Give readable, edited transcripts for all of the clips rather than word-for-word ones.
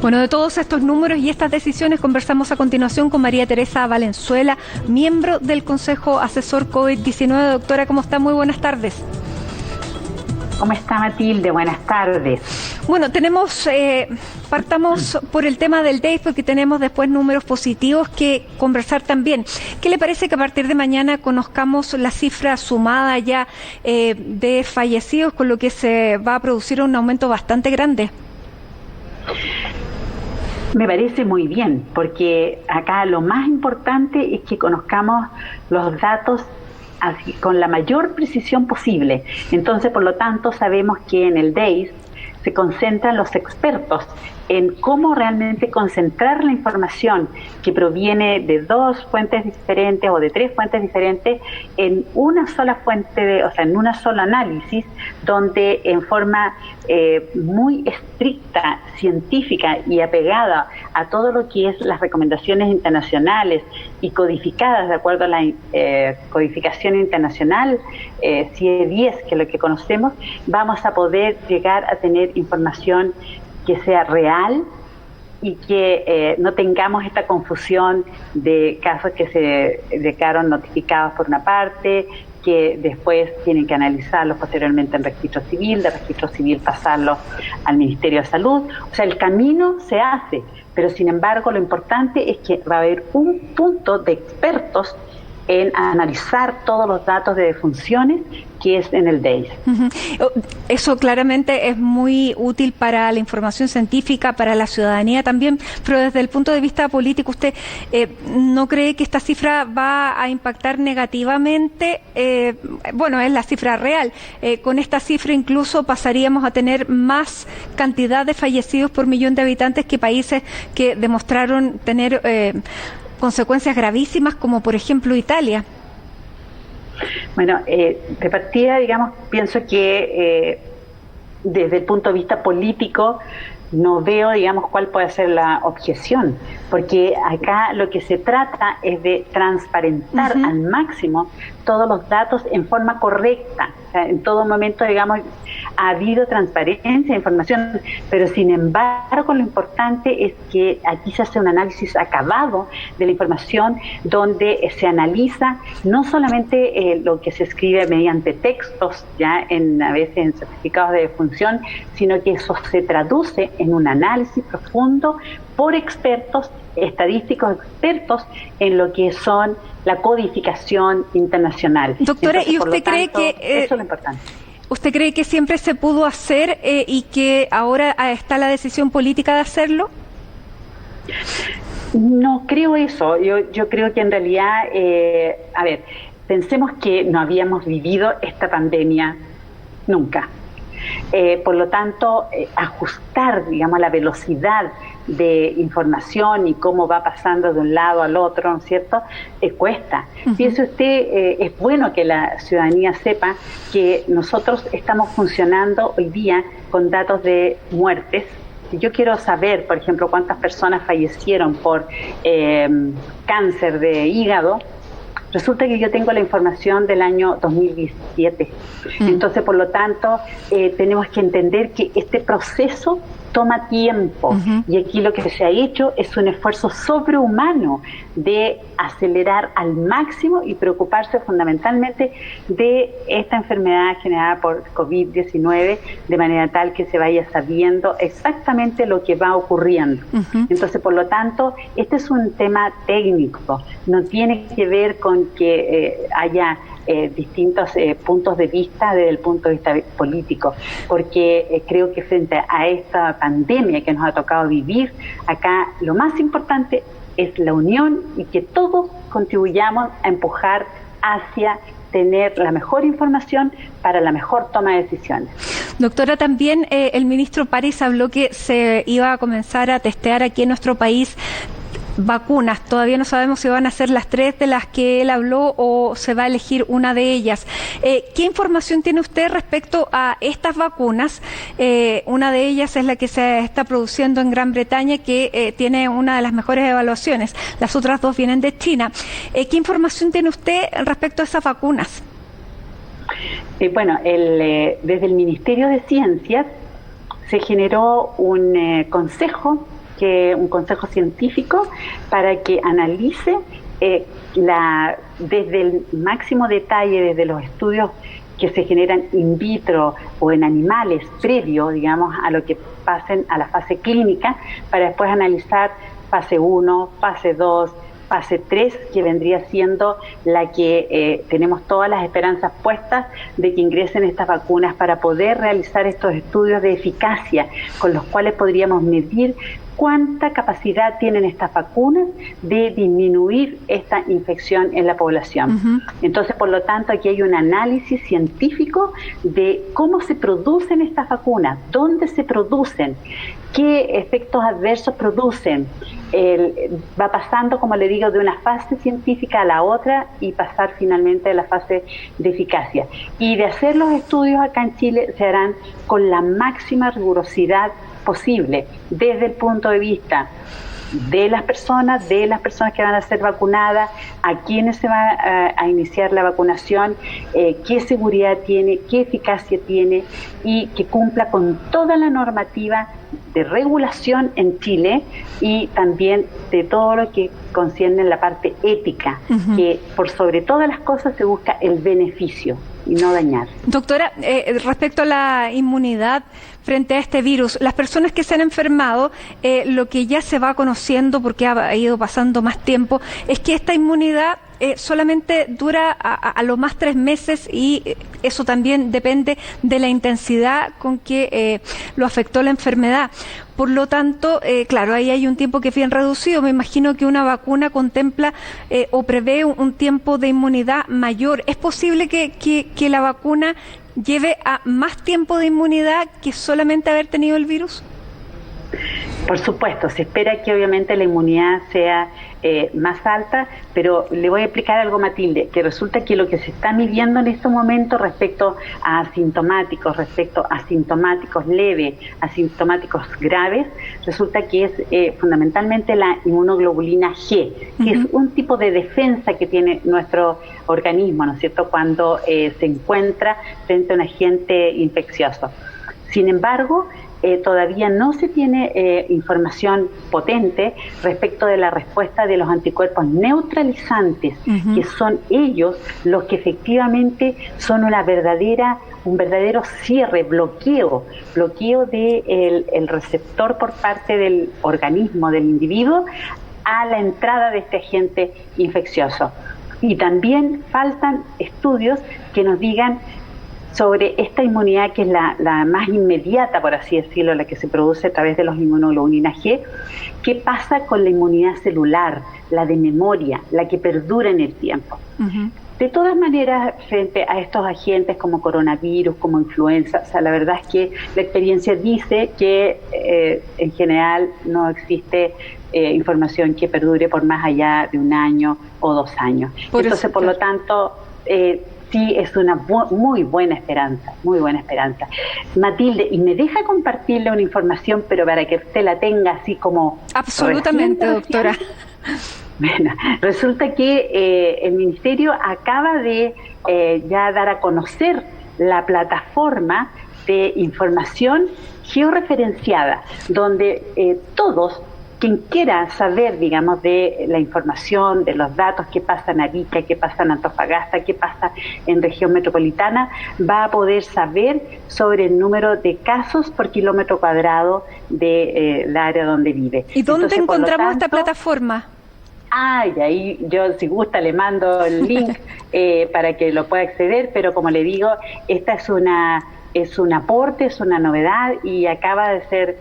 Bueno, de todos estos números y estas decisiones conversamos a continuación con María Teresa Valenzuela, miembro del Consejo Asesor COVID-19. Doctora, ¿cómo está? Muy buenas tardes. ¿Cómo está, Matilde? Buenas tardes. Bueno, partamos por el tema del DEIS, porque tenemos después números positivos que conversar también. ¿Qué le parece que a partir de mañana conozcamos la cifra sumada ya de fallecidos, con lo que se va a producir un aumento bastante grande? Me parece muy bien, porque acá lo más importante es que conozcamos los datos así, con la mayor precisión posible. Entonces, por lo tanto, sabemos que en el DEIS se concentran los expertos en cómo realmente concentrar la información que proviene de dos fuentes diferentes o de tres fuentes diferentes en una sola fuente, o sea, en un solo análisis, donde en forma muy estricta, científica y apegada a todo lo que es las recomendaciones internacionales y codificadas de acuerdo a la codificación internacional CIE 10, que es lo que conocemos, vamos a poder llegar a tener información que sea real y que no tengamos esta confusión de casos que se declararon notificados por una parte, que después tienen que analizarlos posteriormente en registro civil, de registro civil pasarlos al Ministerio de Salud. O sea, el camino se hace, pero sin embargo lo importante es que va a haber un punto de expertos en analizar todos los datos de defunciones que es en el DEIS. Eso claramente es muy útil para la información científica, para la ciudadanía también, pero desde el punto de vista político, ¿usted no cree que esta cifra va a impactar negativamente? Bueno, es la cifra real. Con esta cifra incluso pasaríamos a tener más cantidad de fallecidos por millón de habitantes que países que demostraron tener consecuencias gravísimas, como por ejemplo Italia. Bueno, de partida, digamos, pienso que desde el punto de vista político no veo, digamos, cuál puede ser la objeción, porque acá lo que se trata es de transparentar al máximo todos los datos en forma correcta. O sea, en todo momento, digamos, ha habido transparencia de información, pero sin embargo lo importante es que aquí se hace un análisis acabado de la información, donde se analiza no solamente lo que se escribe mediante textos, ya a veces en certificados de defunción, sino que eso se traduce en un análisis profundo por expertos, estadísticos expertos en lo que son la codificación internacional. Doctora, entonces, ¿y usted cree que eso es lo importante? ¿Usted cree que siempre se pudo hacer y que ahora está la decisión política de hacerlo? No creo eso. Yo creo que en realidad, a ver, pensemos que no habíamos vivido esta pandemia nunca. Por lo tanto, ajustar, digamos, la velocidad de información y cómo va pasando de un lado al otro, ¿no es cierto?, cuesta. Piense usted, es bueno que la ciudadanía sepa que nosotros estamos funcionando hoy día con datos de muertes. Si yo quiero saber, por ejemplo, cuántas personas fallecieron por cáncer de hígado, resulta que yo tengo la información del año 2017. Entonces, por lo tanto, tenemos que entender que este proceso toma tiempo. Y aquí lo que se ha hecho es un esfuerzo sobrehumano de acelerar al máximo y preocuparse fundamentalmente de esta enfermedad generada por COVID-19, de manera tal que se vaya sabiendo exactamente lo que va ocurriendo. Entonces, por lo tanto, este es un tema técnico, no tiene que ver con que haya distintos puntos de vista desde el punto de vista político, porque creo que frente a esta pandemia que nos ha tocado vivir, acá lo más importante es la unión y que todos contribuyamos a empujar hacia tener la mejor información para la mejor toma de decisiones. Doctora, también el ministro París habló que se iba a comenzar a testear aquí en nuestro país vacunas. Todavía no sabemos si van a ser las 3 de las que él habló o se va a elegir una de ellas. ¿Qué información tiene usted respecto a estas vacunas? Una de ellas es la que se está produciendo en Gran Bretaña, que tiene una de las mejores evaluaciones. Las otras dos vienen de China. ¿Qué información tiene usted respecto a esas vacunas? Bueno, desde el Ministerio de Ciencias se generó un consejo que un consejo científico para que analice desde el máximo detalle, desde los estudios que se generan in vitro o en animales previo, digamos, a lo que pasen a la fase clínica, para después analizar fase 1, fase 2, fase 3, que vendría siendo la que tenemos todas las esperanzas puestas de que ingresen estas vacunas para poder realizar estos estudios de eficacia con los cuales podríamos medir cuánta capacidad tienen estas vacunas de disminuir esta infección en la población. Entonces, por lo tanto, aquí hay un análisis científico de cómo se producen estas vacunas, dónde se producen, qué efectos adversos producen. Va pasando, como le digo, de una fase científica a la otra y pasar finalmente a la fase de eficacia. Y de hacer los estudios acá en Chile se harán con la máxima rigurosidad posible, desde el punto de vista de las personas que van a ser vacunadas, a quienes se va a iniciar la vacunación, qué seguridad tiene, qué eficacia tiene y que cumpla con toda la normativa de regulación en Chile y también de todo lo que concierne en la parte ética, que por sobre todas las cosas se busca el beneficio y no dañar. Doctora, respecto a la inmunidad frente a este virus, las personas que se han enfermado, lo que ya se va conociendo, porque ha ido pasando más tiempo, es que esta inmunidad solamente dura a lo más 3 meses y eso también depende de la intensidad con que lo afectó la enfermedad. Por lo tanto, claro, ahí hay un tiempo que es bien reducido. Me imagino que una vacuna contempla o prevé un tiempo de inmunidad mayor. ¿Es posible que la vacuna lleve a más tiempo de inmunidad que solamente haber tenido el virus? Por supuesto, se espera que obviamente la inmunidad sea más alta, pero le voy a explicar algo, Matilde, que resulta que lo que se está midiendo en estos momentos respecto a asintomáticos leves, asintomáticos graves, resulta que es fundamentalmente la inmunoglobulina G, que es un tipo de defensa que tiene nuestro organismo, ¿no es cierto?, cuando se encuentra frente a un agente infeccioso. Sin embargo, todavía no se tiene información potente respecto de la respuesta de los anticuerpos neutralizantes, que son ellos los que efectivamente son un verdadero cierre, bloqueo del receptor por parte del organismo, del individuo, a la entrada de este agente infeccioso. Y también faltan estudios que nos digan sobre esta inmunidad que es la más inmediata, por así decirlo, la que se produce a través de los inmunoglobulinas G. ¿Qué pasa con la inmunidad celular, la de memoria, la que perdura en el tiempo? De todas maneras, frente a estos agentes como coronavirus, como influenza, o sea, la verdad es que la experiencia dice que en general no existe información que perdure por más allá de 1 año o 2 años. Entonces, por lo tanto, sí, es una muy buena esperanza, muy buena esperanza. Matilde, y me deja compartirle una información, pero para que usted la tenga así como... Absolutamente, doctora. Bueno, resulta que el Ministerio acaba de ya dar a conocer la plataforma de información georreferenciada, donde todos, quien quiera saber, digamos, de la información, de los datos, qué pasa en Arica, qué pasa en Antofagasta, qué pasa en región metropolitana, va a poder saber sobre el número de casos por kilómetro cuadrado del área donde vive. ¿Y dónde encontramos esta plataforma? Y ahí yo, si gusta, le mando el link para que lo pueda acceder, pero como le digo, esta es un aporte, es una novedad y acaba de ser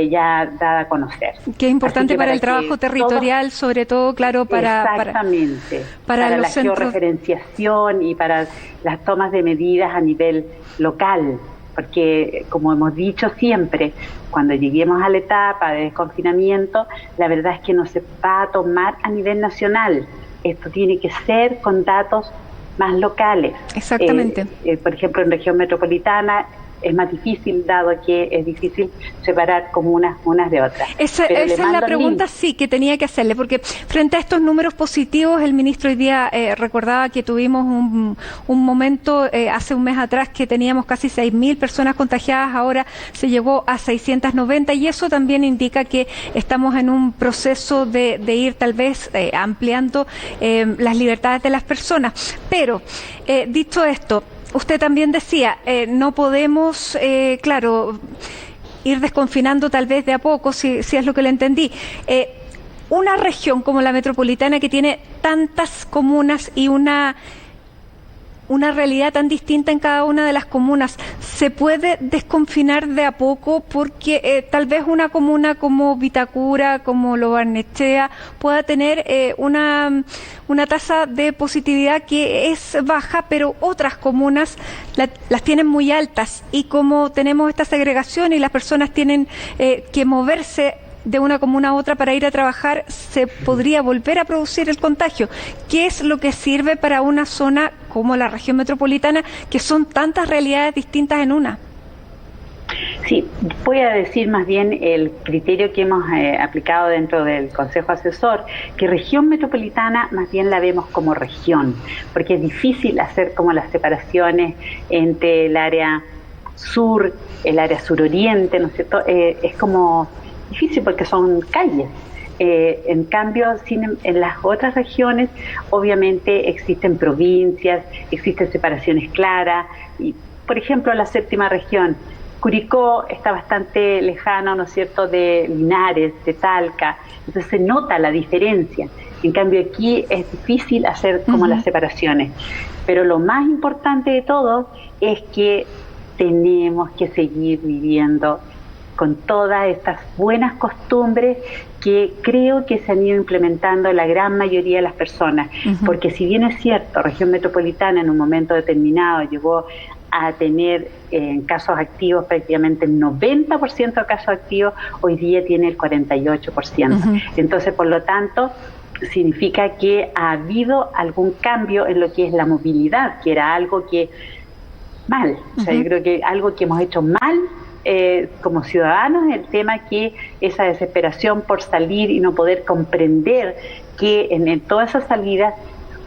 ya dada a conocer. Qué importante para el trabajo territorial, sobre todo, claro, para la georreferenciación y para las tomas de medidas a nivel local, porque como hemos dicho siempre, cuando lleguemos a la etapa de desconfinamiento, la verdad es que no se va a tomar a nivel nacional. Esto tiene que ser con datos más locales. Exactamente. Por ejemplo, en región metropolitana es más difícil, dado que es difícil separar comunas unas de otras. Esa es la pregunta, sí, que tenía que hacerle, porque frente a estos números positivos, el ministro hoy día recordaba que tuvimos un momento hace un mes atrás que teníamos casi 6.000 personas contagiadas, ahora se llegó a 690, y eso también indica que estamos en un proceso de ir tal vez ampliando las libertades de las personas. Pero, dicho esto, usted también decía, no podemos, claro, ir desconfinando tal vez de a poco, si es lo que le entendí. Una región como la metropolitana, que tiene tantas comunas y una realidad tan distinta en cada una de las comunas, ¿se puede desconfinar de a poco? Porque tal vez una comuna como Vitacura, como Lo Barnechea, pueda tener una tasa de positividad que es baja, pero otras comunas las tienen muy altas, y como tenemos esta segregación y las personas tienen que moverse de una comuna a otra para ir a trabajar, se podría volver a producir el contagio. ¿Qué es lo que sirve para una zona como la región metropolitana, que son tantas realidades distintas en una? Sí, voy a decir más bien el criterio que hemos aplicado dentro del Consejo Asesor, que región metropolitana más bien la vemos como región, porque es difícil hacer como las separaciones entre el área sur, el área suroriente, ¿no es cierto? Es como difícil porque son calles. En cambio, en las otras regiones, obviamente existen provincias, existen separaciones claras. Y, por ejemplo, la séptima región, Curicó está bastante lejano, ¿no es cierto?, de Linares, de Talca. Entonces se nota la diferencia. En cambio, aquí es difícil hacer como las separaciones. Pero lo más importante de todo es que tenemos que seguir viviendo con todas estas buenas costumbres que creo que se han ido implementando la gran mayoría de las personas, porque si bien es cierto, región metropolitana en un momento determinado llegó a tener en casos activos prácticamente el 90% de casos activos, hoy día tiene el 48%. Entonces, por lo tanto, significa que ha habido algún cambio en lo que es la movilidad, que era algo que mal, o sea, yo creo que algo que hemos hecho mal como ciudadanos, el tema que esa desesperación por salir y no poder comprender que en todas esas salidas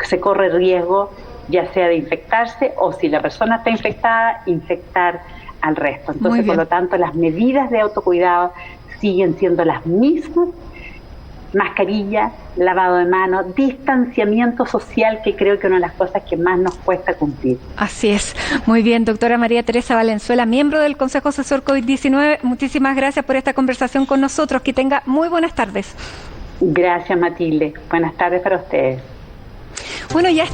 se corre riesgo, ya sea de infectarse o, si la persona está infectada, infectar al resto. Entonces, por lo tanto, las medidas de autocuidado siguen siendo las mismas: mascarilla, lavado de manos, distanciamiento social, que creo que es una de las cosas que más nos cuesta cumplir. Así es. Muy bien, doctora María Teresa Valenzuela, miembro del Consejo Asesor COVID-19, muchísimas gracias por esta conversación con nosotros. Que tenga muy buenas tardes. Gracias, Matilde. Buenas tardes para ustedes. Bueno, ya está.